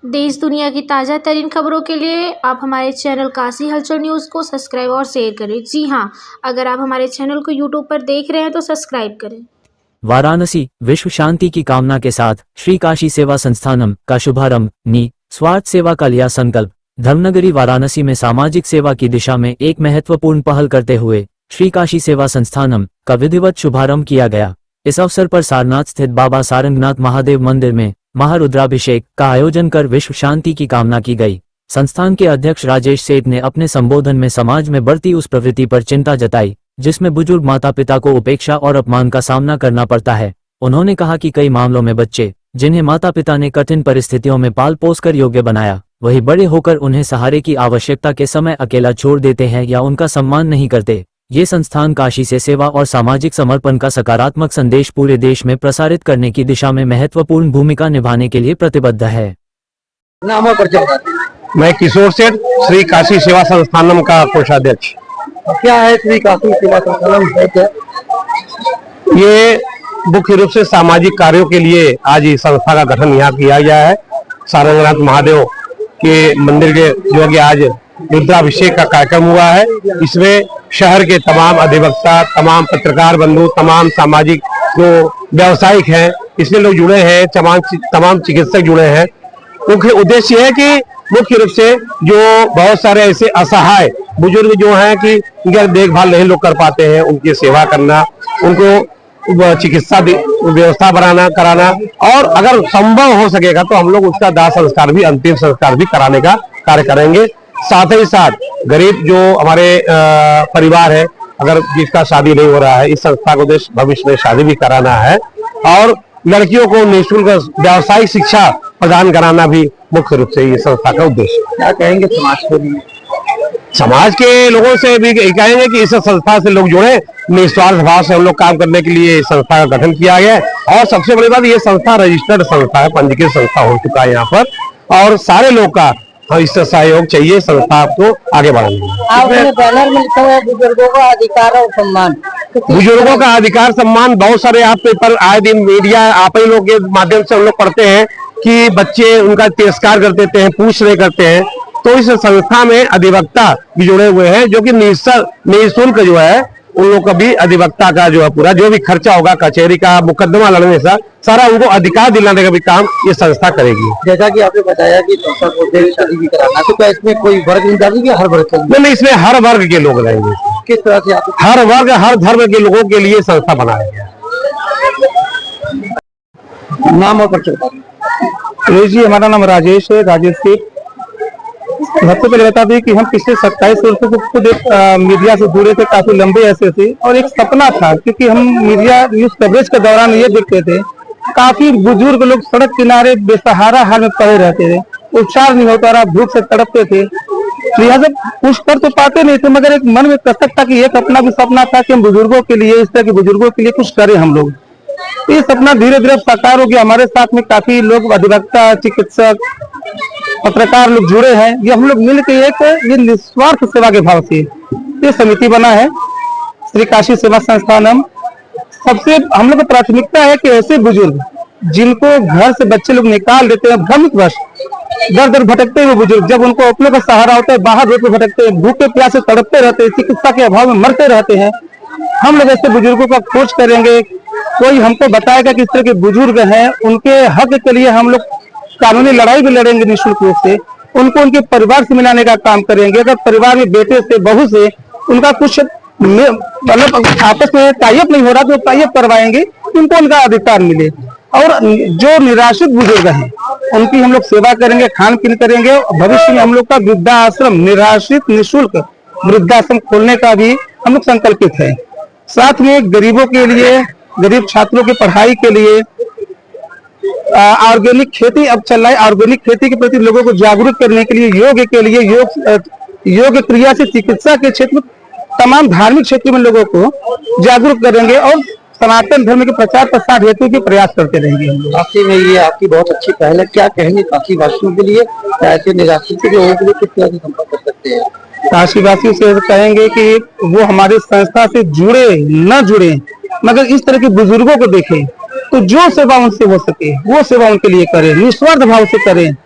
देश दुनिया की ताज़ा तरीन खबरों के लिए आप हमारे चैनल काशी हलचल न्यूज़ को सब्सक्राइब और शेयर करें। जी हाँ, अगर आप हमारे चैनल को यूट्यूब पर देख रहे हैं तो सब्सक्राइब करें। वाराणसी विश्व शांति की कामना के साथ श्री काशी सेवा संस्थानम का शुभारंभ। स्वार्थ सेवा का लिया संकल्प। धर्मनगरी वाराणसी में सामाजिक सेवा की दिशा में एक महत्वपूर्ण पहल करते हुए श्री काशी सेवा संस्थानम का विधिवत शुभारंभ किया गया। इस अवसर पर सारनाथ स्थित बाबा सारंगनाथ महादेव मंदिर में महारुद्राभिषेक का आयोजन कर विश्व शांति की कामना की गई। संस्थान के अध्यक्ष राजेश सेठ ने अपने संबोधन में समाज में बढ़ती उस प्रवृत्ति पर चिंता जताई जिसमें बुजुर्ग माता पिता को उपेक्षा और अपमान का सामना करना पड़ता है। उन्होंने कहा कि कई मामलों में बच्चे जिन्हें माता पिता ने कठिन परिस्थितियों में पाल पोस कर योग्य बनाया, वही बड़े होकर उन्हें सहारे की आवश्यकता के समय अकेला छोड़ देते हैं या उनका सम्मान नहीं करते। ये संस्थान काशी से सेवा और सामाजिक समर्पण का सकारात्मक संदेश पूरे देश में प्रसारित करने की दिशा में महत्वपूर्ण भूमिका निभाने के लिए प्रतिबद्ध है। मैं किशोर सेठ, श्री काशी सेवा संस्थानम का कोषाध्यक्ष। क्या है श्री काशी सेवा संस्थानम? ये मुख्य रूप से सामाजिक कार्यों के लिए आज इस संस्था का गठन यहाँ किया गया है। सारंगनाथ महादेव के मंदिर के जो कि आज रुद्राभिषेक का कार्यक्रम हुआ है, इसमें शहर के तमाम अधिवक्ता, तमाम पत्रकार बंधु, तमाम सामाजिक जो व्यावसायिक हैं, इसमें लोग जुड़े हैं, तमाम चिकित्सक जुड़े हैं। मुख्य उद्देश्य है कि मुख्य रूप से जो बहुत सारे ऐसे असहाय बुजुर्ग जो हैं कि उनकी देखभाल नहीं लोग कर पाते हैं, उनकी सेवा करना, उनको चिकित्सा व्यवस्था कराना और अगर संभव हो सकेगा तो हम लोग उसका दाह संस्कार भी, अंतिम संस्कार भी कराने का कार्य करेंगे। साथ ही साथ गरीब जो हमारे परिवार है, अगर जिसका शादी नहीं हो रहा है, इस संस्था को उद्देश्य भविष्य में शादी भी कराना है और लड़कियों को निःशुल्क व्यावसायिक शिक्षा प्रदान कराना भी मुख्य रूप से ये संस्था का उद्देश्य। क्या कहेंगे समाज के लिए? समाज के लोगों से भी कहेंगे कि इस संस्था से लोग जुड़े, निस्वार्थ भाव से हम लोग काम करने के लिए इस संस्था का गठन किया गया है। और सबसे बड़ी बात, ये संस्था रजिस्टर्ड संस्था है, पंजीकृत संस्था हो चुका है यहाँ पर और सारे लोग का इससे सहयोग चाहिए संस्था को आगे बढ़ाने में। आपने बैनर में लिखा है बुजुर्गों का अधिकार और सम्मान। बुजुर्गों का अधिकार सम्मान बहुत सारे आप पेपर आए दिन मीडिया आप ही लोग के माध्यम से हम लोग पढ़ते हैं कि बच्चे उनका तिरस्कार कर देते हैं, पूछ रहे करते हैं। तो इस संस्था में अधिवक्ता भी जुड़े हुए हैं जो कि निःशुल्क जो है उन लोग का भी अधिवक्ता का जो है पूरा जो भी खर्चा होगा कचहरी का, मुकदमा लड़ने से सारा उनको अधिकार दिलाने का भी काम ये संस्था करेगी। जैसा कि आपने बताया कि संस्था को शादी भी कराना, तो क्या इसमें कोई वर्ग नहीं डालेगी? हर वर्ग के? नहीं, इसमें हर वर्ग के लोग रहेंगे। किस तरह से आप? हर वर्ग, हर धर्म के लोगों के लिए संस्था बनाया गया। नाम और परिचय? जी, हमारा नाम राजेश है, राजेश सेठ। सबसे पहले बता दें कि हम पिछले 27 वर्षों से खुद मीडिया से जुड़े थे, काफी लंबे ऐसे से, और एक सपना था क्योंकि हम मीडिया न्यूज कवरेज के दौरान ये देखते थे काफी बुजुर्ग लोग सड़क किनारे बेसहारा हाल में पड़े रहते थे, उपचार नहीं होता रहा, भूख से तड़पते थे। लिहाजा कुछ कर तो पाते नहीं थे, मगर एक मन में कसक था कि एक अपना भी सपना था कि हम बुजुर्गों के लिए, इस तरह के बुजुर्गों के लिए कुछ करें हम लोग। ये सपना धीरे धीरे साकार हो गया। हमारे साथ में काफी लोग अधिवक्ता, चिकित्सक, पत्रकार लोग जुड़े हैं। ये हम लोग मिलकर ये निस्वार्थ सेवा के भाव से ये समिति बना है श्री काशी सेवा संस्थानम। सबसे हम लोग की प्राथमिकता है कि ऐसे बुजुर्ग जिनको घर से बच्चे लोग निकाल देते हैं भ्रमितवश, दर दर भटकते हुए बुजुर्ग, जब उनको अपने का सहारा होता है, बाहर रोड पे भटकते हैं, भूखे प्यासे तड़पते रहते हैं, चिकित्सा के अभाव में मरते रहते हैं। हम लोग ऐसे बुजुर्गों का खोज करेंगे। कोई हमको बताएगा कि इस तरह के बुजुर्ग हैं, उनके हक के लिए हम लोग कानूनी लड़ाई भी लड़ेंगे निःशुल्क रूप से। उनको उनके परिवार से मिलाने का काम करेंगे। अगर परिवार में बेटे से, बहू से उनका कुछ मतलब आपस में टाइप नहीं हो रहा तो टाइप करवाएंगे, उनको उनका अधिकार मिले। और जो निराश्रित बुजुर्ग हैं उनकी हम लोग सेवा करेंगे, खान पीन करेंगे। भविष्य में हम लोग का वृद्धाश्रम, निराश्रित निःशुल्क वृद्धाश्रम खोलने का भी हम लोग संकल्पित है। साथ में गरीबों के लिए, गरीब छात्रों की पढ़ाई के लिए ऑर्गेनिक खेती अब चल रहा है। ऑर्गेनिक खेती के प्रति लोगों को जागरूक करने के लिए, योग के लिए, योग क्रिया से चिकित्सा के क्षेत्र में, तमाम धार्मिक क्षेत्र में लोगों को जागरूक करेंगे और सनातन धर्म के प्रचार प्रसार हेतु के प्रयास करते रहेंगे। काशी में ये आपकी बहुत अच्छी पहल है। क्या कहेंगे काशी वासियों के लिए, ऐसे निराश्रित लोगों के लिए किस तरह से संपर्क कर सकते हैं? काशी वासियों से कहेंगे कि वो हमारी संस्था से जुड़े न जुड़े, मगर इस तरह के बुजुर्गों को देखें तो जो सेवा उनसे हो सके वो सेवा उनके लिए करें, निस्वार्थ भाव से करें।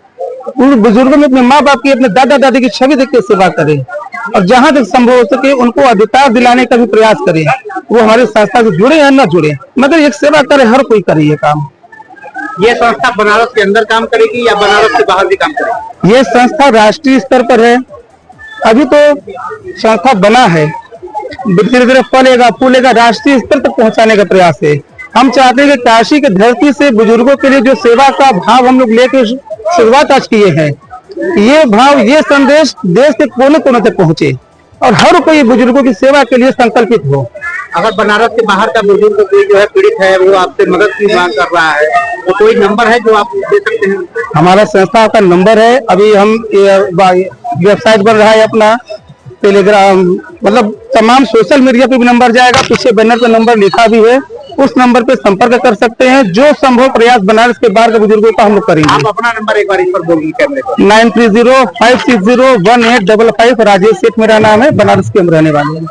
उन बुजुर्गों में अपने माँ बाप की, अपने दादा दादी की छवि देख के सेवा करें और जहाँ तक संभव हो सके उनको अधिकार दिलाने का भी प्रयास करें। वो हमारे संस्था से जुड़े या न जुड़े, मगर एक सेवा करे, हर कोई करे ये काम। ये संस्था बनारस के अंदर काम करेगी या बनारस के बाहर भी काम करेगी? ये संस्था राष्ट्रीय स्तर पर है, अभी तो संस्था बना है, धीरे धीरे फलेगा फूलेगा, राष्ट्रीय स्तर तक पहुंचाने का प्रयास है। हम चाहते हैं कि काशी की धरती से बुजुर्गों के लिए जो सेवा का भाव हम लोग लेकर शुरुआत आज किए हैं, ये भाव, ये संदेश देश के कोने कोने तक पहुंचे और हर कोई बुजुर्गों की सेवा के लिए संकल्पित हो। अगर बनारस के बाहर का बुजुर्ग कोई जो है पीड़ित है, वो आपसे मदद की मांग कर रहा है, तो कोई नंबर है जो आप दे सकते हैं? हमारा संस्था का नंबर है, अभी हम वेबसाइट बन रहा है अपना, टेलीग्राम, मतलब तमाम सोशल मीडिया पे भी नंबर जाएगा, पीछे बैनर पे नंबर लिखा भी है, उस नंबर पे संपर्क कर सकते हैं। जो संभव प्रयास बनारस के बाहर के बुजुर्गों का हम लोग करेंगे। आप अपना नंबर एक बार इस पर बोलिए कैमरे पर। 9305601855। राजेश सेठ मेरा नाम है, बनारस के हम रहने वाले हैं।